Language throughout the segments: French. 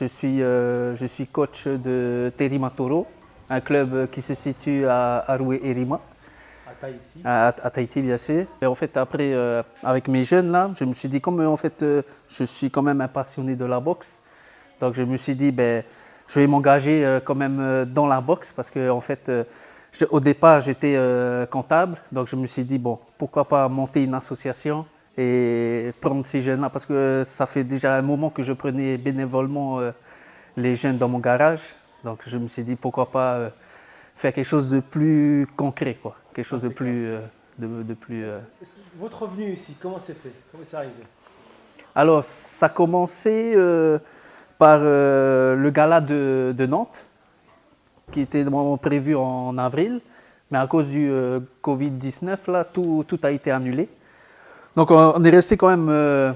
je suis coach de Terima Toro, un club qui se situe à Aroué-Erima. À Tahiti, bien sûr. Et en fait, après, avec mes jeunes, là, je me suis dit, comme en fait, je suis quand même un passionné de la boxe, donc je me suis dit, ben, je vais m'engager quand même dans la boxe, parce que en fait, au départ, j'étais comptable, donc je me suis dit, bon, pourquoi pas monter une association et prendre ces jeunes-là, parce que ça fait déjà un moment que je prenais bénévolement les jeunes dans mon garage, donc je me suis dit, pourquoi pas faire quelque chose de plus concret, quoi. Quelque chose de plus... Votre revenu ici, comment c'est fait? Comment c'est arrivé? Alors, ça a commencé par le gala de Nantes, qui était normalement prévu en avril, mais à cause du Covid-19, là, tout a été annulé. Donc, on est resté quand même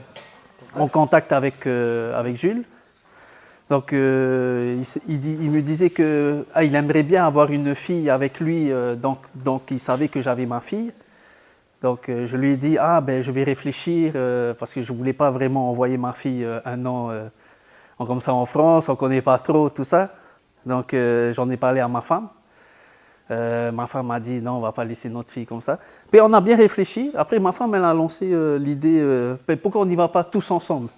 en contact avec Jules. Donc, il me disait qu'il aimerait bien avoir une fille avec lui, donc il savait que j'avais ma fille. Donc, je lui ai dit, ben, je vais réfléchir, parce que je ne voulais pas vraiment envoyer ma fille un an comme ça en France, on ne connaît pas trop tout ça. Donc, j'en ai parlé à ma femme. Ma femme m'a dit, non, on ne va pas laisser notre fille comme ça. Puis, on a bien réfléchi. Après, ma femme, elle a lancé l'idée, pourquoi on n'y va pas tous ensemble?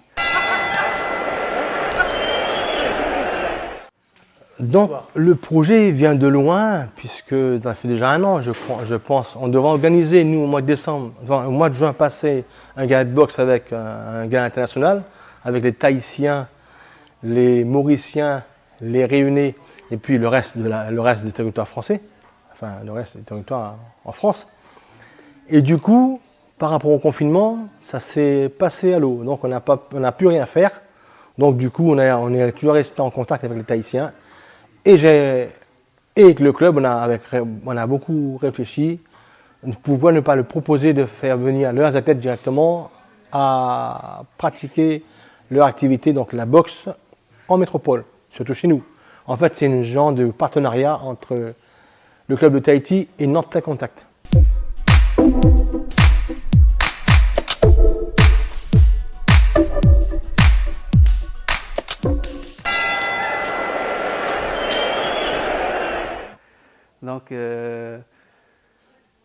Donc, le projet vient de loin, puisque ça fait déjà un an, je pense. On devrait organiser, nous, au mois de décembre, au mois de juin passé, un gala de boxe avec un gala international, avec les Tahitiens, les Mauriciens, les Réunionnais, et puis le reste des territoires français, enfin, le reste des territoires en France. Et du coup, par rapport au confinement, ça s'est passé à l'eau. Donc, on n'a pu rien faire. Donc, du coup, on est toujours resté en contact avec les Tahitiens. Et avec le club, on a beaucoup réfléchi. Pourquoi ne pas le proposer de faire venir leurs athlètes directement à pratiquer leur activité, donc la boxe, en métropole, surtout chez nous. En fait, c'est un genre de partenariat entre le club de Tahiti et Nantes Plein Contact. Donc,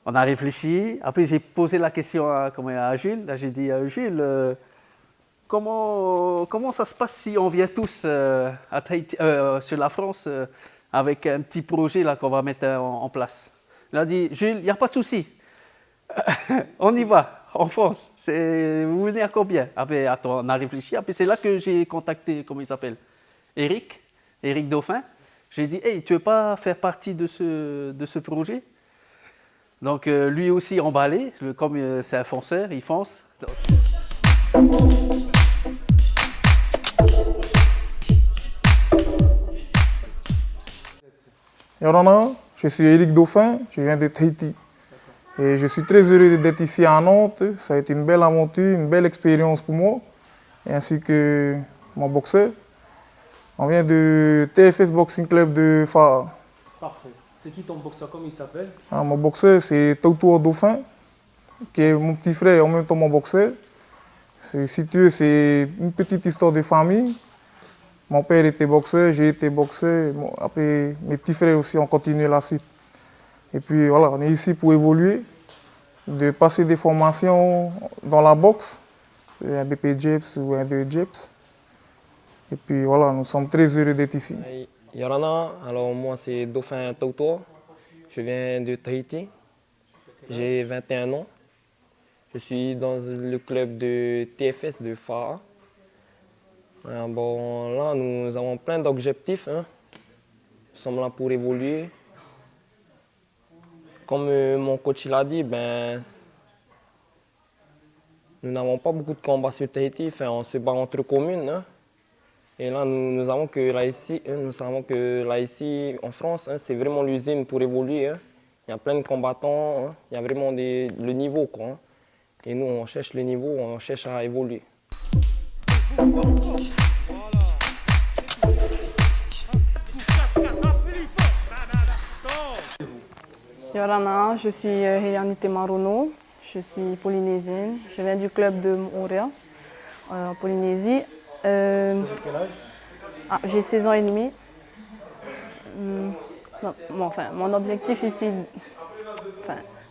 on a réfléchi. Après, j'ai posé la question à Jules. Là, j'ai dit, Jules, comment ça se passe si on vient tous à Tahiti, sur la France avec un petit projet là qu'on va mettre en place? Il a dit, Jules, il n'y a pas de souci. On y va, en France. Vous venez à combien? Après, attends, on a réfléchi. Après, c'est là que j'ai contacté, comment il s'appelle? Eric Dauphin. J'ai dit, hey, tu veux pas faire partie de ce projet? Donc, lui aussi emballé, comme c'est un fonceur, il fonce. Yorana, je suis Eric Dauphin, je viens de Tahiti. Et je suis très heureux d'être ici à Nantes. Ça a été une belle aventure, une belle expérience pour moi, et ainsi que mon boxeur. On vient de TFS Boxing Club de Faa. Parfait. C'est qui ton boxeur? Comment il s'appelle? Mon boxeur, c'est Tautour Dauphin, qui est mon petit frère et en même temps mon boxeur. Si tu veux, c'est une petite histoire de famille. Mon père était boxeur, j'ai été boxeur. Bon, après, mes petits frères aussi ont continué la suite. Et puis voilà, on est ici pour évoluer, de passer des formations dans la boxe, un BP JEPS ou un 2 JEPS. Et puis voilà, nous sommes très heureux d'être ici. Yorana, alors moi c'est Dauphin Tautour, je viens de Tahiti, j'ai 21 ans, je suis dans le club de TFS de Faa. Bon, là nous avons plein d'objectifs, hein. Nous sommes là pour évoluer. Comme mon coach l'a dit, ben, nous n'avons pas beaucoup de combats sur Tahiti, enfin, on se bat entre communes, hein. Et là, nous savons que là ici, en France, hein, c'est vraiment l'usine pour évoluer, hein. Il y a plein de combattants, hein. Il y a vraiment le niveau, quoi, hein. Et nous, on cherche le niveau, on cherche à évoluer. Yorana, je suis Hélianité Marono, je suis polynésienne, je viens du club de Moorea, en Polynésie. Quel âge? J'ai 16 ans et demi. Mon objectif ici,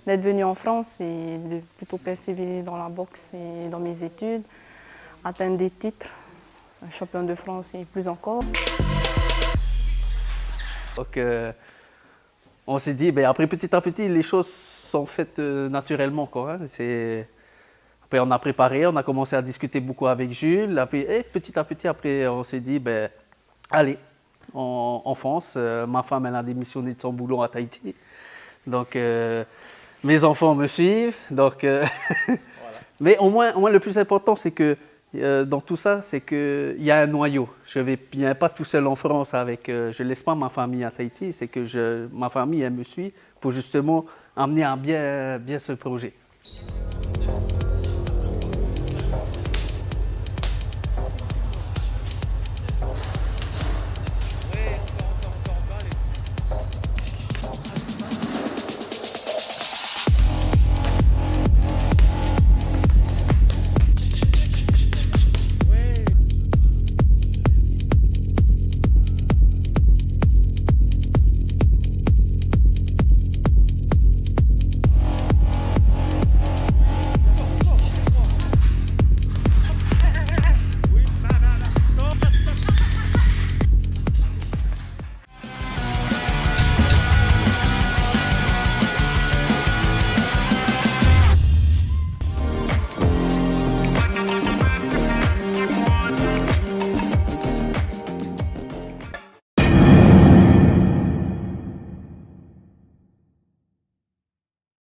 d'être venu en France et de plutôt persévérer dans la boxe et dans mes études, atteindre des titres, champion de France et plus encore. Donc, on s'est dit, après petit à petit, les choses sont faites naturellement, quoi. Après, on a préparé, on a commencé à discuter beaucoup avec Jules. Et petit à petit, après, on s'est dit, allez, en France. Ma femme, elle a démissionné de son boulot à Tahiti. Donc, mes enfants me suivent. Donc, voilà. Mais au moins, le plus important, c'est que dans tout ça, c'est qu'il y a un noyau. Je ne viens pas tout seul en France avec. Je ne laisse pas ma famille à Tahiti. C'est que ma famille, elle me suit pour justement amener à bien ce projet.